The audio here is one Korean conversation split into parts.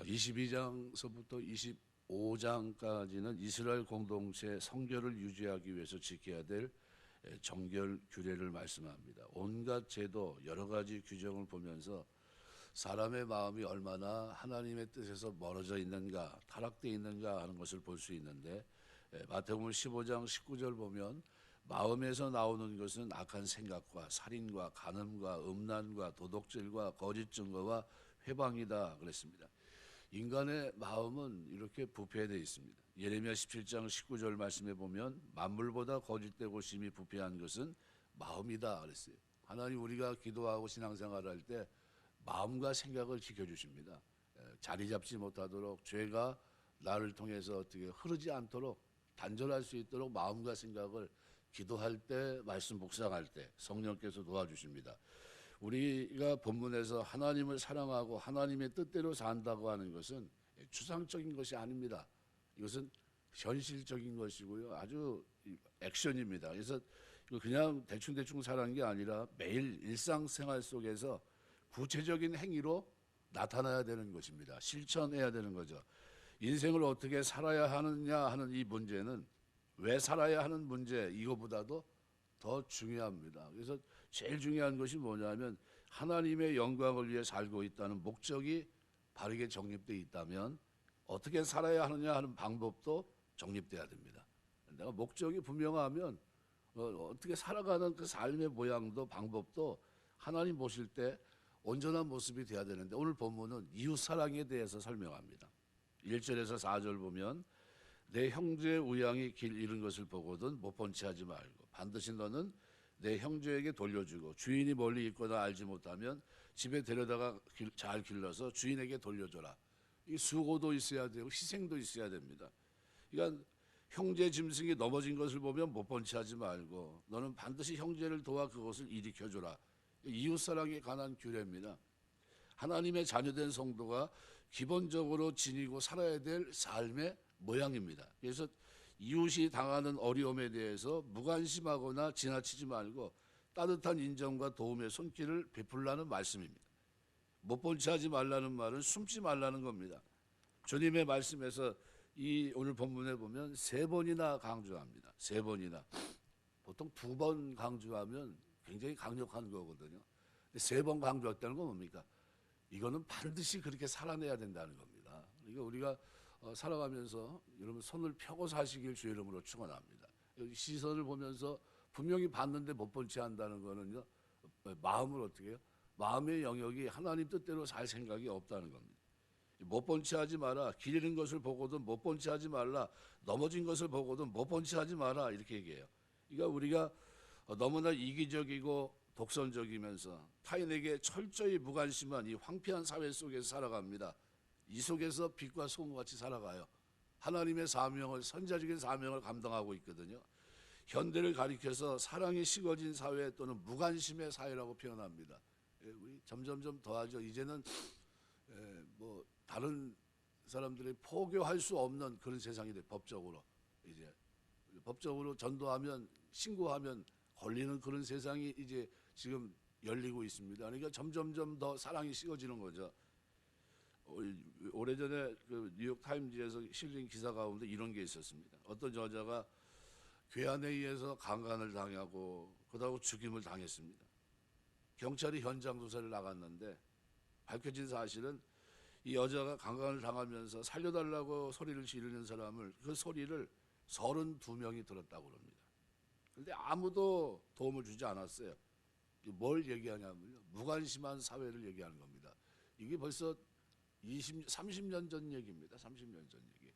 22장서부터 25장까지는 이스라엘 공동체 성결을 유지하기 위해서 지켜야 될 정결 규례를 말씀합니다. 온갖 제도 여러 가지 규정을 보면서 사람의 마음이 얼마나 하나님의 뜻에서 멀어져 있는가, 타락되어 있는가 하는 것을 볼 수 있는데, 마태복음 15장 19절 보면 마음에서 나오는 것은 악한 생각과 살인과 간음과 음란과 도둑질과 거짓 증거와 회방이다 그랬습니다. 인간의 마음은 이렇게 부패되어 있습니다. 예레미야 17장 19절 말씀에 보면 만물보다 거짓되고 심히 부패한 것은 마음이다 그랬어요. 하나님, 우리가 기도하고 신앙생활을 할 때 마음과 생각을 지켜주십니다. 자리 잡지 못하도록, 죄가 나를 통해서 어떻게 흐르지 않도록, 단절할 수 있도록 마음과 생각을 기도할 때, 말씀 묵상할 때 성령께서 도와주십니다. 우리가 본문에서 하나님을 사랑하고 하나님의 뜻대로 산다고 하는 것은 추상적인 것이 아닙니다. 이것은 현실적인 것이고요, 아주 액션입니다. 그래서 그냥 대충 사는 게 아니라 매일 일상생활 속에서 구체적인 행위로 나타나야 되는 것입니다. 실천해야 되는 거죠. 인생을 어떻게 살아야 하느냐 하는 이 문제는, 왜 살아야 하는 문제, 이거보다도 더 중요합니다. 그래서 제일 중요한 것이 뭐냐면 하나님의 영광을 위해 살고 있다는 목적이 바르게 정립되어 있다면 어떻게 살아야 하느냐 하는 방법도 정립돼야 됩니다. 내가 목적이 분명하면 어떻게 살아가는 그 삶의 모양도 방법도 하나님 보실 때 온전한 모습이 돼야 되는데, 오늘 본문은 이웃사랑에 대해서 설명합니다. 1절에서 4절 보면 내 형제 우양이 길 잃은 것을 보거든 못 본 채 하지 말고 반드시 너는 내 형제에게 돌려주고, 주인이 멀리 있거나 알지 못하면 집에 데려다가 잘 길러서 주인에게 돌려줘라. 이 수고도 있어야 되고 희생도 있어야 됩니다. 그러니까 형제 짐승이 넘어진 것을 보면 못 본 채 하지 말고 너는 반드시 형제를 도와 그것을 일으켜줘라. 이웃사랑에 관한 규례입니다. 하나님의 자녀된 성도가 기본적으로 지니고 살아야 될 삶의 모양입니다. 그래서 이웃이 당하는 어려움에 대해서 무관심하거나 지나치지 말고 따뜻한 인정과 도움의 손길을 베풀라는 말씀입니다. 못 본 채 하지 말라는 말은 숨지 말라는 겁니다. 주님의 말씀에서 이 오늘 본문에 보면 3번이나 강조합니다. 3번이나. 보통 2번 강조하면 굉장히 강력한 거거든요. 3번 강조했다는 건 뭡니까? 이거는 반드시 그렇게 살아내야 된다는 겁니다. 그러니까 우리가 살아가면서 여러분 손을 펴고 사시길 주의 이름으로 축원합니다. 시선을 보면서 분명히 봤는데 못 본 채 한다는 거는요, 마음을 어떻게 해요? 마음의 영역이 하나님 뜻대로 살 생각이 없다는 겁니다. 못 본 채 하지 마라. 길 잃은 것을 보고도 못 본 채 하지 말라. 넘어진 것을 보고도 못 본 채 하지 마라. 이렇게 얘기해요. 그러니까 우리가 너무나 이기적이고 독선적이면서 타인에게 철저히 무관심한 이 황폐한 사회 속에서 살아갑니다. 이 속에서 빛과 소금같이 살아가요. 하나님의 사명을, 선자적인 사명을 감당하고 있거든요. 현대를 가리켜서 사랑이 식어진 사회 또는 무관심의 사회라고 표현합니다. 우리 점점점 더하죠. 이제는 뭐 다른 사람들이 포교할 수 없는 그런 세상이 돼. 법적으로 이제 법적으로 전도하면, 신고하면 걸리는 그런 세상이 이제 지금 열리고 있습니다. 그러니까 점점점 더 사랑이 식어지는 거죠. 오래전에 그 뉴욕 타임즈에서 실린 기사 가운데 이런 게 있었습니다. 어떤 여자가 괴한에 의해서 강간을 당하고 그러다가 죽임을 당했습니다. 경찰이 현장 조사를 나갔는데 밝혀진 사실은 이 여자가 강간을 당하면서 살려달라고 소리를 지르는 사람을, 그 소리를 32명이 들었다고 합니다. 그런데 아무도 도움을 주지 않았어요. 뭘 얘기하냐면요, 무관심한 사회를 얘기하는 겁니다. 이게 벌써 30년 전 얘기입니다. 30년 전 얘기.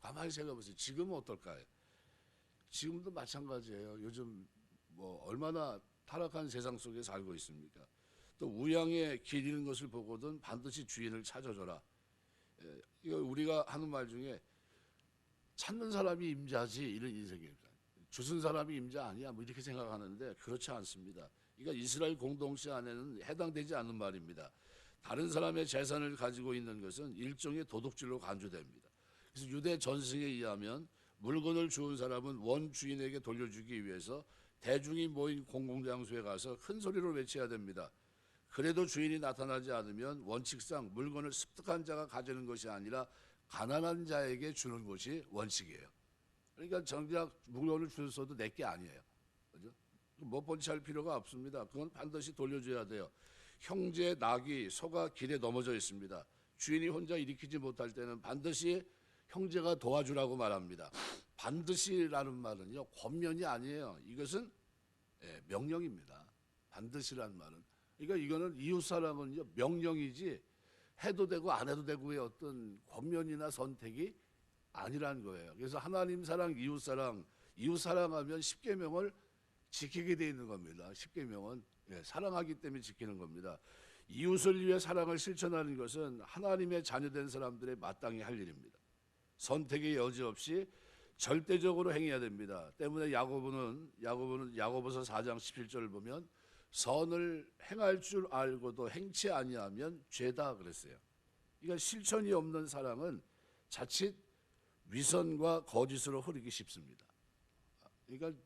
가만히 생각해 보세요. 지금은 어떨까요? 지금도 마찬가지예요. 요즘 뭐 얼마나 타락한 세상 속에 살고 있습니까? 또 우양의 길 잃은 것을 보거든 반드시 주인을 찾아줘라. 이거 우리가 하는 말 중에 찾는 사람이 임자지, 이런 인생입니다. 주순 사람이 임자 아니야, 뭐 이렇게 생각하는데 그렇지 않습니다. 그러니까 이스라엘 공동체 안에는 해당되지 않는 말입니다. 다른 사람의 재산을 가지고 있는 것은 일종의 도둑질로 간주됩니다. 그래서 유대 전승에 의하면 물건을 주운 사람은 원 주인에게 돌려주기 위해서 대중이 모인 공공장소에 가서 큰 소리로 외쳐야 됩니다. 그래도 주인이 나타나지 않으면 원칙상 물건을 습득한 자가 가지는 것이 아니라 가난한 자에게 주는 것이 원칙이에요. 그러니까 정작 물건을 주셔도 내 게 아니에요. 그죠? 뭐 번치할 필요가 없습니다. 그건 반드시 돌려줘야 돼요. 형제, 낙이, 소가 길에 넘어져 있습니다. 주인이 혼자 일으키지 못할 때는 반드시 형제가 도와주라고 말합니다. 반드시라는 말은요, 권면이 아니에요. 이것은 명령입니다. 반드시라는 말은. 그러니까 이거는 이웃사랑은요, 명령이지 해도 되고 안 해도 되고의 어떤 권면이나 선택이 아니라는 거예요. 그래서 하나님 사랑, 이웃 사랑하면 십계명을 지키게 돼 있는 겁니다. 십계명은 사랑하기 때문에 지키는 겁니다. 이웃을 위해 사랑을 실천하는 것은 하나님의 자녀된 사람들의 마땅히 할 일입니다. 선택의 여지 없이 절대적으로 행해야 됩니다. 때문에 야고보서 4장 17절을 보면 선을 행할 줄 알고도 행치 아니하면 죄다 그랬어요. 그러니까 실천이 없는 사랑은 자칫 위선과 거짓으로 흐르기 쉽습니다. 그러니까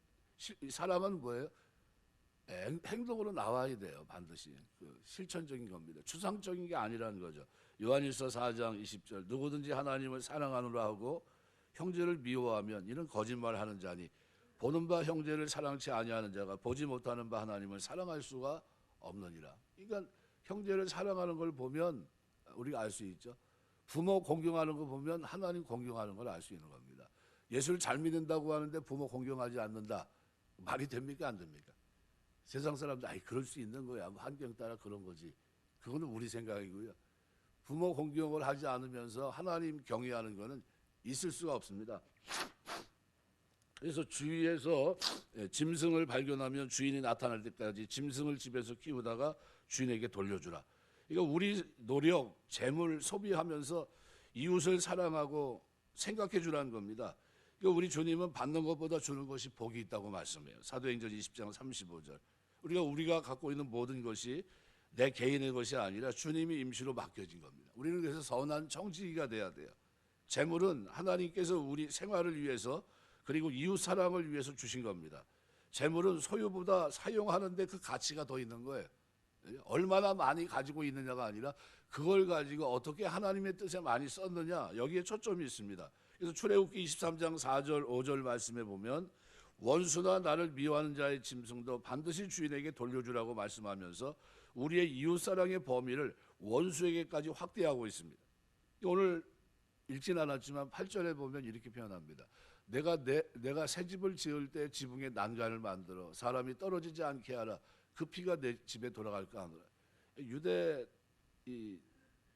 사랑은 뭐예요? 행동으로 나와야 돼요. 반드시 실천적인 겁니다. 추상적인 게 아니라는 거죠. 요한일서 4장 20절 누구든지 하나님을 사랑하노라 하고 형제를 미워하면 이는 거짓말하는 자니 보는 바 형제를 사랑치 아니하는 자가 보지 못하는 바 하나님을 사랑할 수가 없느니라. 그러니까 형제를 사랑하는 걸 보면 우리가 알 수 있죠. 부모 공경하는 거 보면 하나님 공경하는 걸 알 수 있는 겁니다. 예수를 잘 믿는다고 하는데 부모 공경하지 않는다. 말이 됩니까? 안 됩니까? 세상 사람들 그럴 수 있는 거야. 환경 따라 그런 거지. 그거는 우리 생각이고요. 부모 공경을 하지 않으면서 하나님 경외하는 거는 있을 수가 없습니다. 그래서 주위에서 짐승을 발견하면 주인이 나타날 때까지 짐승을 집에서 키우다가 주인에게 돌려주라. 그러니까 우리 노력, 재물 소비하면서 이웃을 사랑하고 생각해 주라는 겁니다. 그러니까 우리 주님은 받는 것보다 주는 것이 복이 있다고 말씀해요. 사도행전 20장 35절. 우리가 갖고 있는 모든 것이 내 개인의 것이 아니라 주님이 임시로 맡겨진 겁니다. 우리는 그래서 선한 청지기가 돼야 돼요. 재물은 하나님께서 우리 생활을 위해서 그리고 이웃 사랑을 위해서 주신 겁니다. 재물은 소유보다 사용하는데 그 가치가 더 있는 거예요. 얼마나 많이 가지고 있느냐가 아니라 그걸 가지고 어떻게 하나님의 뜻에 많이 썼느냐, 여기에 초점이 있습니다. 그래서 출애굽기 23장 4절 5절 말씀에 보면 원수나 나를 미워하는 자의 짐승도 반드시 주인에게 돌려주라고 말씀하면서 우리의 이웃사랑의 범위를 원수에게까지 확대하고 있습니다. 오늘 읽진 않았지만 8절에 보면 이렇게 표현합니다. 내가 새 집을 지을 때 지붕에 난간을 만들어 사람이 떨어지지 않게 하라. 그 피가 내 집에 돌아갈까 하노라. 유대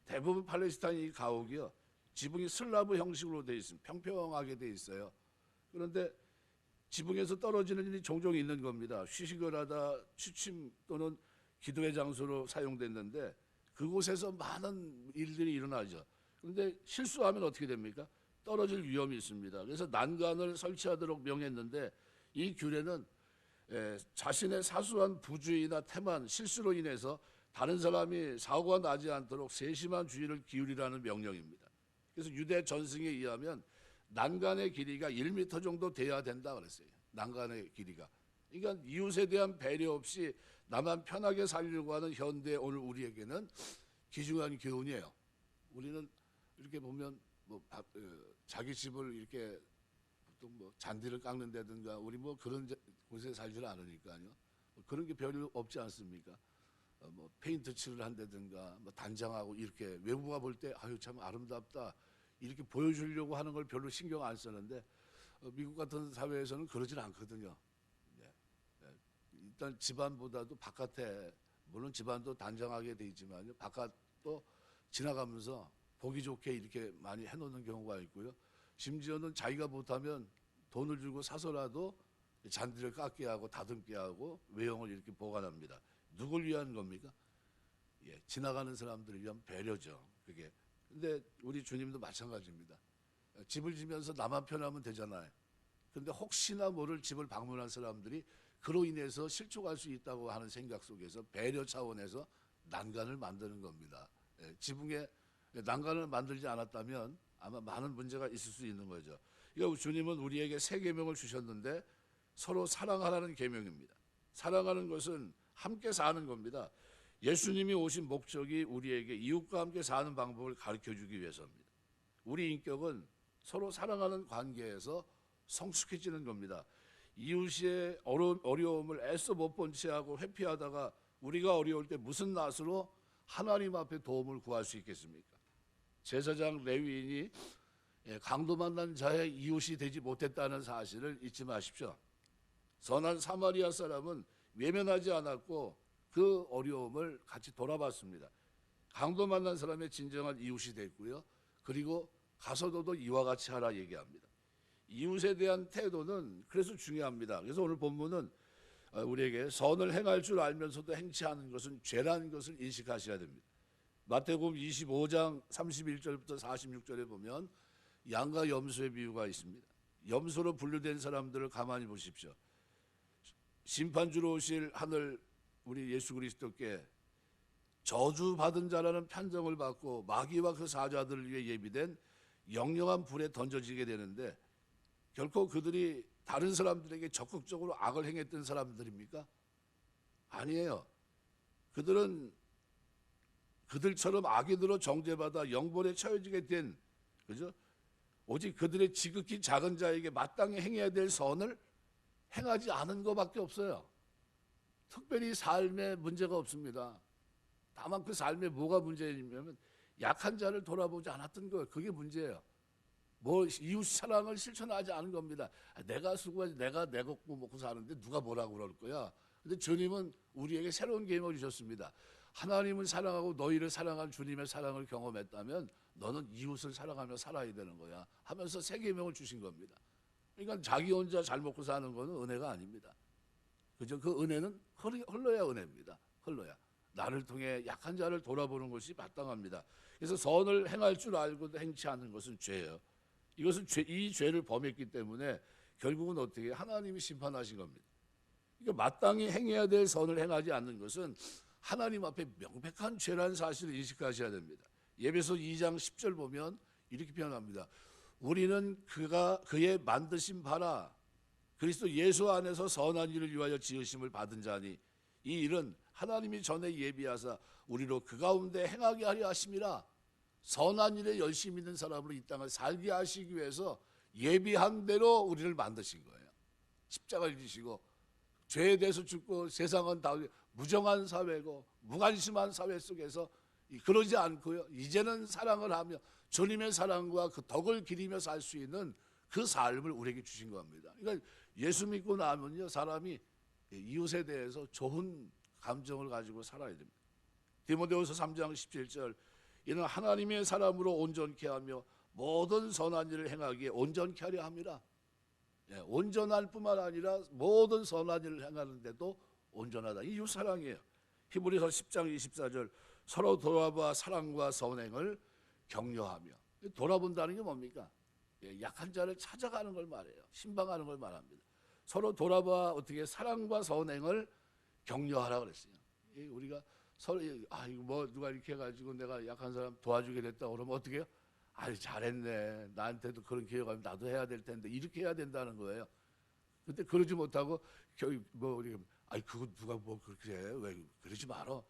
대부분 팔레스타인 가옥이요, 지붕이 슬라브 형식으로 되어 있습니다. 평평하게 되어 있어요. 그런데 지붕에서 떨어지는 일이 종종 있는 겁니다. 휴식을 하다 취침 또는 기도의 장소로 사용됐는데 그곳에서 많은 일들이 일어나죠. 그런데 실수하면 어떻게 됩니까? 떨어질 위험이 있습니다. 그래서 난간을 설치하도록 명했는데 이 규례는 자신의 사소한 부주의나 태만, 실수로 인해서 다른 사람이 사고가 나지 않도록 세심한 주의를 기울이라는 명령입니다. 그래서 유대 전승에 의하면 난간의 길이가 1m 정도 돼야 된다 그랬어요. 난간의 길이가. 그러니까 이웃에 대한 배려 없이 나만 편하게 살려고 하는 현대 오늘 우리에게는 귀중한 교훈이에요. 우리는 이렇게 보면 자기 집을 이렇게 보통 잔디를 깎는다든가 우리 그런 곳에 살지를 않으니까요. 그런 게 별로 없지 않습니까? 페인트 칠을 한다든가 단장하고 이렇게 외부가 볼 때 아유 참 아름답다 이렇게 보여주려고 하는 걸 별로 신경 안 쓰는데 미국 같은 사회에서는 그러질 않거든요. 일단 집안보다도 바깥에, 물론 집안도 단정하게 돼 있지만요, 바깥도 지나가면서 보기 좋게 이렇게 많이 해놓는 경우가 있고요. 심지어는 자기가 못하면 돈을 주고 사서라도 잔디를 깎게 하고 다듬게 하고 외형을 이렇게 보관합니다. 누굴 위한 겁니까? 지나가는 사람들을 위한 배려죠. 그게. 근데 우리 주님도 마찬가지입니다. 집을 지면서 나만 편하면 되잖아요. 근데 혹시나 모를 집을 방문한 사람들이 그로 인해서 실족할 수 있다고 하는 생각 속에서 배려 차원에서 난간을 만드는 겁니다. 지붕에 난간을 만들지 않았다면 아마 많은 문제가 있을 수 있는 거죠. 그러니까 주님은 우리에게 새 계명을 주셨는데 서로 사랑하라는 계명입니다. 사랑하는 것은 함께 사는 겁니다. 예수님이 오신 목적이 우리에게 이웃과 함께 사는 방법을 가르쳐주기 위해서입니다. 우리 인격은 서로 사랑하는 관계에서 성숙해지는 겁니다. 이웃의 어려움을 애써 못 본 채하고 회피하다가 우리가 어려울 때 무슨 낯으로 하나님 앞에 도움을 구할 수 있겠습니까? 제사장 레위인이 강도 만난 자의 이웃이 되지 못했다는 사실을 잊지 마십시오. 선한 사마리아 사람은 외면하지 않았고 그 어려움을 같이 돌아봤습니다. 강도 만난 사람의 진정한 이웃이 됐고요. 그리고 가서 너도 이와 같이 하라 얘기합니다. 이웃에 대한 태도는 그래서 중요합니다. 그래서 오늘 본문은 우리에게 선을 행할 줄 알면서도 행치 않은 것은 죄라는 것을 인식하셔야 됩니다. 마태복음 25장 31절부터 46절에 보면 양과 염소의 비유가 있습니다. 염소로 분류된 사람들을 가만히 보십시오. 심판주로 오실 하늘 우리 예수 그리스도께 저주받은 자라는 판정을 받고 마귀와 그 사자들을 위해 예비된 영영한 불에 던져지게 되는데, 결코 그들이 다른 사람들에게 적극적으로 악을 행했던 사람들입니까? 아니에요. 그들은 그들처럼 악인으로 정죄받아 영벌에 처해지게 된, 그죠? 오직 그들의 지극히 작은 자에게 마땅히 행해야 될 선을 행하지 않은 것밖에 없어요. 특별히 삶에 문제가 없습니다. 다만 그 삶에 뭐가 문제냐면 약한 자를 돌아보지 않았던 거예요. 그게 문제예요. 뭐 이웃 사랑을 실천하지 않은 겁니다. 내가 수고하지, 내가 내 먹고 사는데 누가 뭐라고 그럴 거야. 근데 주님은 우리에게 새로운 계명을 주셨습니다. 하나님을 사랑하고 너희를 사랑한 주님의 사랑을 경험했다면 너는 이웃을 사랑하며 살아야 되는 거야 하면서 새 계명을 주신 겁니다. 그러니까 자기 혼자 잘 먹고 사는 거는 은혜가 아닙니다. 그죠? 그 은혜는 흘러야 은혜입니다. 흘러야. 나를 통해 약한 자를 돌아보는 것이 마땅합니다. 그래서 선을 행할 줄 알고도 행치 않는 것은 죄예요. 이것은 이 죄를 범했기 때문에 결국은 어떻게 하나님이 심판하신 겁니다. 그러니까 마땅히 행해야 될 선을 행하지 않는 것은 하나님 앞에 명백한 죄라는 사실을 인식하셔야 됩니다. 에베소 2장 10절 보면 이렇게 표현합니다. 우리는 그의 만드신 바라 그리스도 예수 안에서 선한 일을 위하여 지으심을 받은 자니 이 일은 하나님이 전에 예비하사 우리로 그 가운데 행하게 하려 하심이라. 선한 일에 열심히 있는 사람으로 이 땅을 살게 하시기 위해서 예비한 대로 우리를 만드신 거예요. 십자가를 지시고 죄에 대해서 죽고 세상은 다 무정한 사회고 무관심한 사회 속에서 그러지 않고요. 이제는 사랑을 하며 주님의 사랑과 그 덕을 기리며 살 수 있는 그 삶을 우리에게 주신 겁니다. 그러니까 예수 믿고 나면요, 사람이 이웃에 대해서 좋은 감정을 가지고 살아야 됩니다. 디모데후서 3장 17절 이는 하나님의 사람으로 온전케 하며 모든 선한 일을 행하기에 온전케 하려 함이라. 온전할 뿐만 아니라 모든 선한 일을 행하는데도 온전하다. 이웃 사랑이에요. 히브리서 10장 24절 서로 돌아봐 사랑과 선행을 격려하며. 돌아본다는 게 뭡니까? 약한 자를 찾아가는 걸 말해요. 신방하는 걸 말합니다. 서로 돌아봐 어떻게 사랑과 선행을 격려하라 그랬어요. 우리가 서로 이거 뭐 누가 이렇게 해가지고 내가 약한 사람 도와주게 됐다 그러면 어떻게 해요? 잘했네. 나한테도 그런 기회가 있으면 나도 해야 될 텐데 이렇게 해야 된다는 거예요. 근데 그러지 못하고 뭐 우리가 그거 누가 뭐 그렇게 해? 왜 그러지 말어?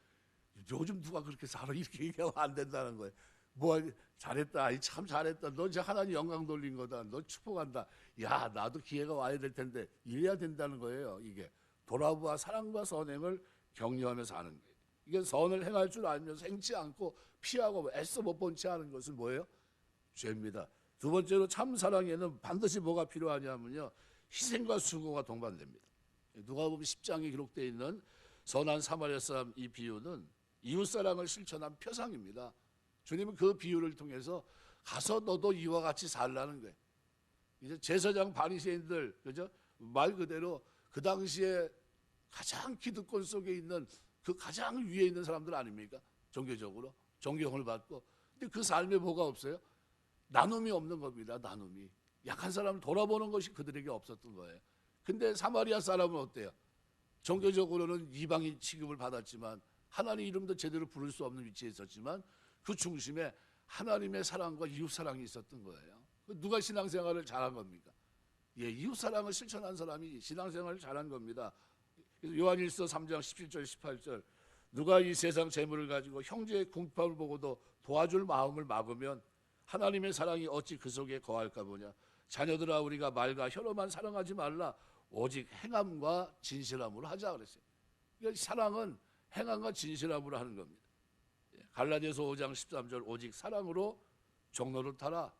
요즘 누가 그렇게 살아? 이렇게 얘기하면 안 된다는 거예요. 뭐 잘했다. 참 잘했다. 너 이제 하나님 영광 돌린 거다. 너 축복한다. 야 나도 기회가 와야 될 텐데 이래야 된다는 거예요. 이게 돌아보아 사랑과 선행을 격려하면서 하는 거예요. 이게 선을 행할 줄 알면서 행치 않고 피하고 애써 못 본 채 하는 것은 뭐예요? 죄입니다. 두 번째로 참 사랑에는 반드시 뭐가 필요하냐면요, 희생과 수고가 동반됩니다. 누가복음 10장에 기록되어 있는 선한 사마리아 사람 이 비유는 이웃 사랑을 실천한 표상입니다. 주님은 그 비유를 통해서 가서 너도 이와 같이 살라는 거예요. 이제 제사장 바리새인들, 그죠? 말 그대로 그 당시에 가장 기득권 속에 있는 그 가장 위에 있는 사람들 아닙니까? 종교적으로 존경을 받고. 근데 그 삶에 뭐가 없어요? 나눔이 없는 겁니다. 나눔이. 약한 사람을 돌아보는 것이 그들에게 없었던 거예요. 근데 사마리아 사람은 어때요? 종교적으로는 이방인 취급을 받았지만 하나님 이름도 제대로 부를 수 없는 위치에 있었지만 그 중심에 하나님의 사랑과 이웃 사랑이 있었던 거예요. 누가 신앙생활을 잘한 겁니까? 이웃 사랑을 실천한 사람이 신앙생활을 잘한 겁니다. 요한일서 3장 17절 18절 누가 이 세상 재물을 가지고 형제의 궁핍을 보고도 도와줄 마음을 막으면 하나님의 사랑이 어찌 그 속에 거할까 보냐. 자녀들아, 우리가 말과 혀로만 사랑하지 말라. 오직 행함과 진실함으로 하자 그랬어요. 그러니까 사랑은 행함과 진실함으로 하는 겁니다. 갈라디아서 5장 13절 오직 사랑으로 종로를 타라.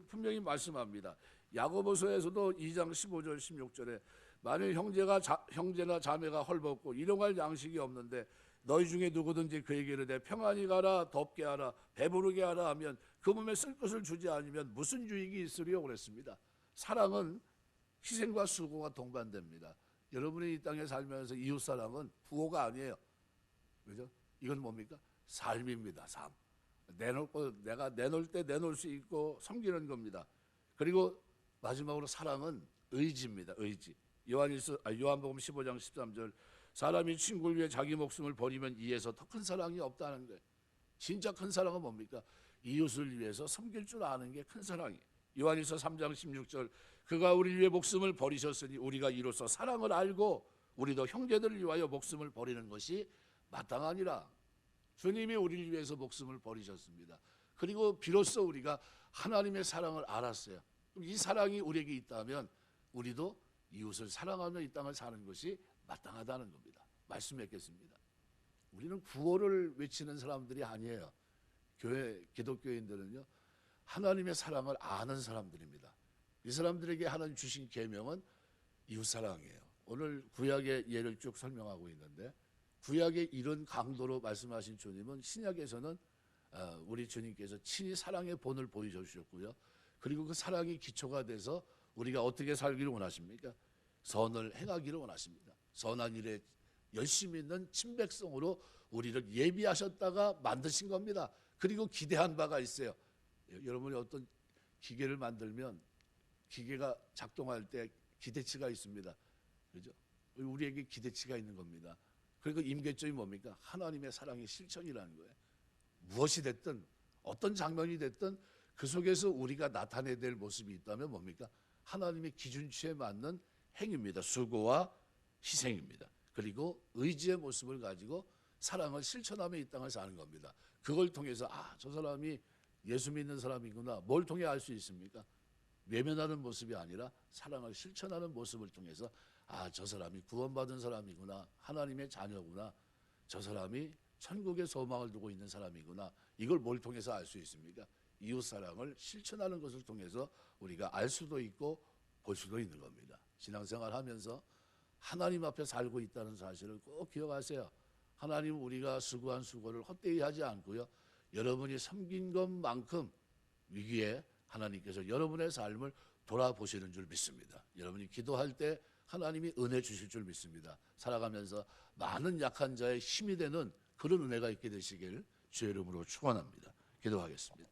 분명히 말씀합니다. 야고보서에서도 2장 15절 16절에 만일 형제나 자매가 헐벗고 일용할 양식이 없는데 너희 중에 누구든지 그에게 이르되 평안히 가라, 덥게 하라, 배부르게 하라 하면 그 몸에 쓸 것을 주지 않으면 무슨 유익이 있으리요 그랬습니다. 사랑은 희생과 수고가 동반됩니다. 여러분이 이 땅에 살면서 이웃사랑은 부호가 아니에요. 그죠? 이건 뭡니까? 삶입니다. 삶. 내가 내놓을 때 내놓을 수 있고 섬기는 겁니다. 그리고 마지막으로 사랑은 의지입니다. 의지. 요한복음 15장 13절 사람이 친구를 위해 자기 목숨을 버리면 이에서 더 큰 사랑이 없다는 거예요. 진짜 큰 사랑은 뭡니까? 이웃을 위해서 섬길 줄 아는 게 큰 사랑이에요. 요한일서 3장 16절 그가 우리를 위해 목숨을 버리셨으니 우리가 이로써 사랑을 알고 우리도 형제들을 위하여 목숨을 버리는 것이 마땅하니라. 주님이 우리를 위해서 목숨을 버리셨습니다. 그리고 비로소 우리가 하나님의 사랑을 알았어요. 이 사랑이 우리에게 있다면 우리도 이웃을 사랑하며 이 땅을 사는 것이 마땅하다는 겁니다. 말씀 맺겠습니다. 우리는 구호를 외치는 사람들이 아니에요. 기독교인들은요, 하나님의 사랑을 아는 사람들입니다. 이 사람들에게 하나님 주신 계명은 이웃사랑이에요. 오늘 구약의 예를 쭉 설명하고 있는데 구약의 이런 강도로 말씀하신 주님은 신약에서는 우리 주님께서 친히 사랑의 본을 보여주셨고요. 그리고 그 사랑이 기초가 돼서 우리가 어떻게 살기를 원하십니까? 선을 행하기를 원하십니다. 선한 일에 열심히 있는 친백성으로 우리를 예비하셨다가 만드신 겁니다. 그리고 기대한 바가 있어요. 여러분이 어떤 기계를 만들면 기계가 작동할 때 기대치가 있습니다. 그죠? 우리에게 기대치가 있는 겁니다. 그리고 임계점이 뭡니까? 하나님의 사랑의 실천이라는 거예요. 무엇이 됐든 어떤 장면이 됐든 그 속에서 우리가 나타내야 될 모습이 있다면 뭡니까? 하나님의 기준치에 맞는 행위입니다. 수고와 희생입니다. 그리고 의지의 모습을 가지고 사랑을 실천하며 이 땅을 사는 겁니다. 그걸 통해서 저 사람이 예수 믿는 사람이구나. 뭘 통해 알 수 있습니까? 외면하는 모습이 아니라 사랑을 실천하는 모습을 통해서 저 사람이 구원받은 사람이구나. 하나님의 자녀구나. 저 사람이 천국의 소망을 두고 있는 사람이구나. 이걸 뭘 통해서 알 수 있습니까? 이웃사랑을 실천하는 것을 통해서 우리가 알 수도 있고 볼 수도 있는 겁니다. 신앙생활 하면서 하나님 앞에 살고 있다는 사실을 꼭 기억하세요. 하나님은 우리가 수고한 수고를 헛되이 하지 않고요. 여러분이 섬긴 것만큼 위기에 하나님께서 여러분의 삶을 돌아보시는 줄 믿습니다. 여러분이 기도할 때 하나님이 은혜 주실 줄 믿습니다. 살아가면서 많은 약한 자의 힘이 되는 그런 은혜가 있게 되시길 주의 이름으로 축원합니다. 기도하겠습니다.